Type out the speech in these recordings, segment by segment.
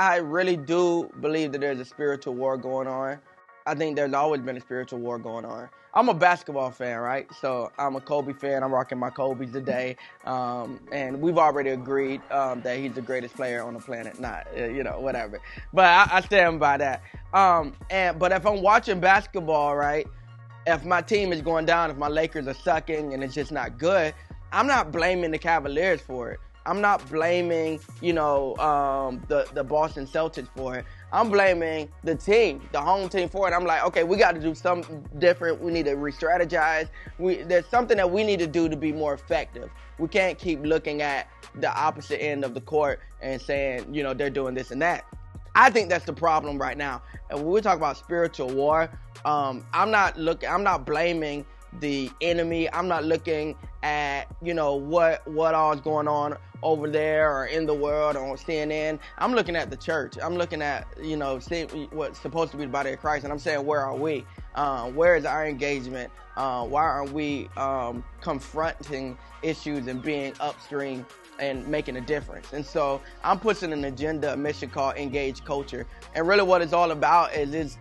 I really do believe that there's a spiritual war going on. I think there's always been a spiritual war going on. I'm a basketball fan, right? So I'm a Kobe fan. I'm rocking my Kobe's today. And we've already agreed that he's the greatest player on the planet. Not, whatever. But I stand by that. But if I'm watching basketball, right, if my team is going down, if my Lakers are sucking and it's just not good, I'm not blaming the Cavaliers for it. I'm not blaming, the Boston Celtics for it. I'm blaming the team, the home team for it. I'm like, okay, we got to do something different. We need to re-strategize. There's something that we need to do to be more effective. We can't keep looking at the opposite end of the court and saying, they're doing this and that. I think that's the problem right now. And when we talk about spiritual war, I'm not blaming the enemy. I'm not looking at, what all is going on over there or in the world or on CNN. I'm looking at the church. I'm looking at, seeing what's supposed to be the body of Christ. And I'm saying, where are we? Where is our engagement? Why aren't we confronting issues and being upstream and making a difference? And so I'm pushing an agenda, a mission called Engage Culture. And really what it's all about is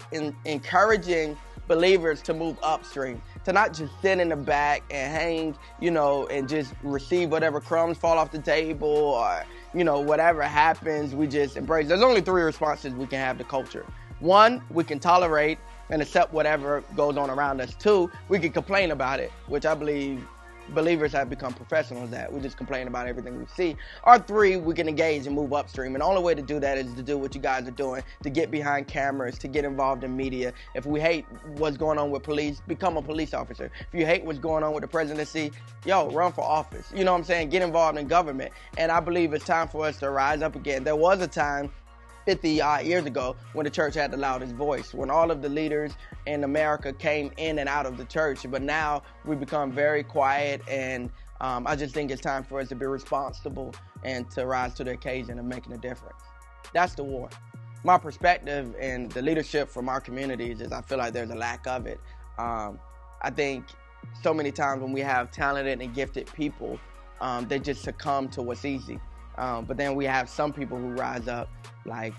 encouraging believers to move upstream, to not just sit in the back and hang, and just receive whatever crumbs fall off the table or, whatever happens, we just embrace. There's only 3 responses we can have to culture. 1, we can tolerate and accept whatever goes on around us. 2, we can complain about it, which I believe believers have become professionals at. We just complain about everything we see. Or 3, we can engage and move upstream. And the only way to do that is to do what you guys are doing, to get behind cameras, to get involved in media. If we hate what's going on with police, become a police officer. If you hate what's going on with the presidency, run for office. You know what I'm saying? Get involved in government. And I believe it's time for us to rise up again. There was a time 50 years ago when the church had the loudest voice, when all of the leaders in America came in and out of the church. But now we become very quiet, and I just think it's time for us to be responsible and to rise to the occasion of making a difference. That's the war. My perspective and the leadership from our communities is I feel like there's a lack of it. I think so many times when we have talented and gifted people, they just succumb to what's easy. But then we have some people who rise up like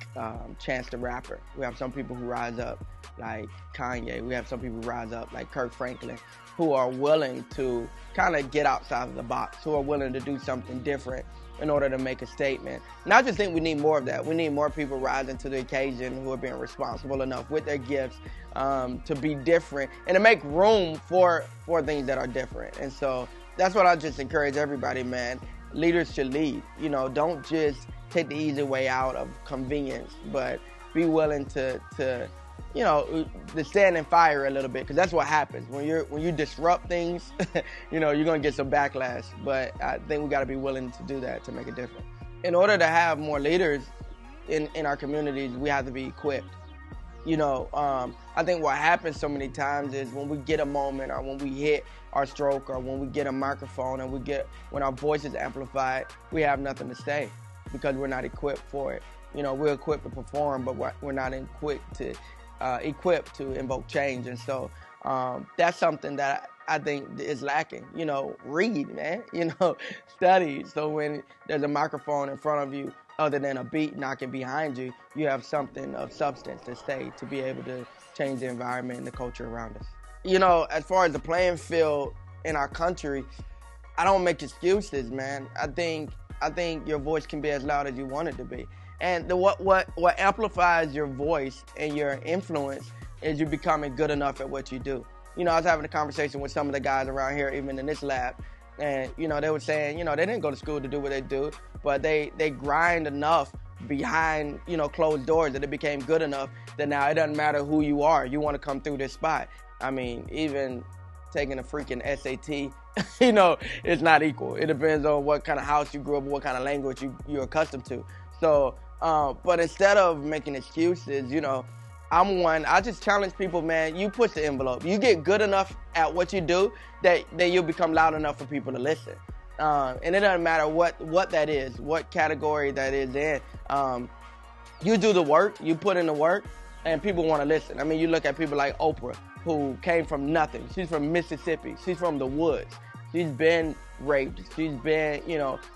Chance the Rapper. We have some people who rise up like Kanye. We have some people who rise up like Kirk Franklin, who are willing to kind of get outside of the box, who are willing to do something different in order to make a statement. And I just think we need more of that. We need more people rising to the occasion who are being responsible enough with their gifts to be different and to make room for things that are different. And so that's what I just encourage everybody, man. Leaders should lead. Don't just take the easy way out of convenience, but be willing to stand in fire a little bit, because that's what happens when you disrupt things. You're gonna get some backlash. But I think we got to be willing to do that to make a difference. In order to have more leaders in our communities, we have to be equipped. I think what happens so many times is when we get a moment or when we hit our stroke or when we get a microphone and when our voice is amplified, we have nothing to say because we're not equipped for it. We're equipped to perform, but we're not equipped to invoke change. And so that's something that I think is lacking. Read, man. Study. So when there's a microphone in front of you, other than a beat knocking behind you, you have something of substance to say to be able to change the environment and the culture around us. As far as the playing field in our country, I don't make excuses, man. I think your voice can be as loud as you want it to be. And what amplifies your voice and your influence is you becoming good enough at what you do. I was having a conversation with some of the guys around here, even in this lab, and they were saying, they didn't go to school to do what they do, but they grind enough behind, closed doors that it became good enough that now it doesn't matter who you are. You want to come through this spot. I mean, even taking a freaking SAT, it's not equal. It depends on what kind of house you grew up, what kind of language you're accustomed to. So, but instead of making excuses, I just challenge people, man, you push the envelope. You get good enough at what you do that you'll become loud enough for people to listen. And it doesn't matter what that is, what category that is in. You do the work, you put in the work, and people want to listen. I mean, you look at people like Oprah, who came from nothing. She's from Mississippi. She's from the woods. She's been raped. She's been,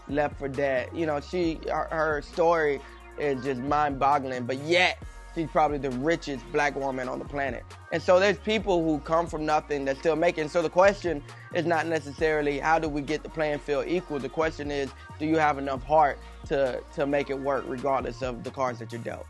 left for dead. Her story is just mind-boggling, but yet she's probably the richest black woman on the planet. And so there's people who come from nothing that still make it. So the question is not necessarily how do we get the playing field equal. The question is, do you have enough heart to make it work regardless of the cards that you're dealt?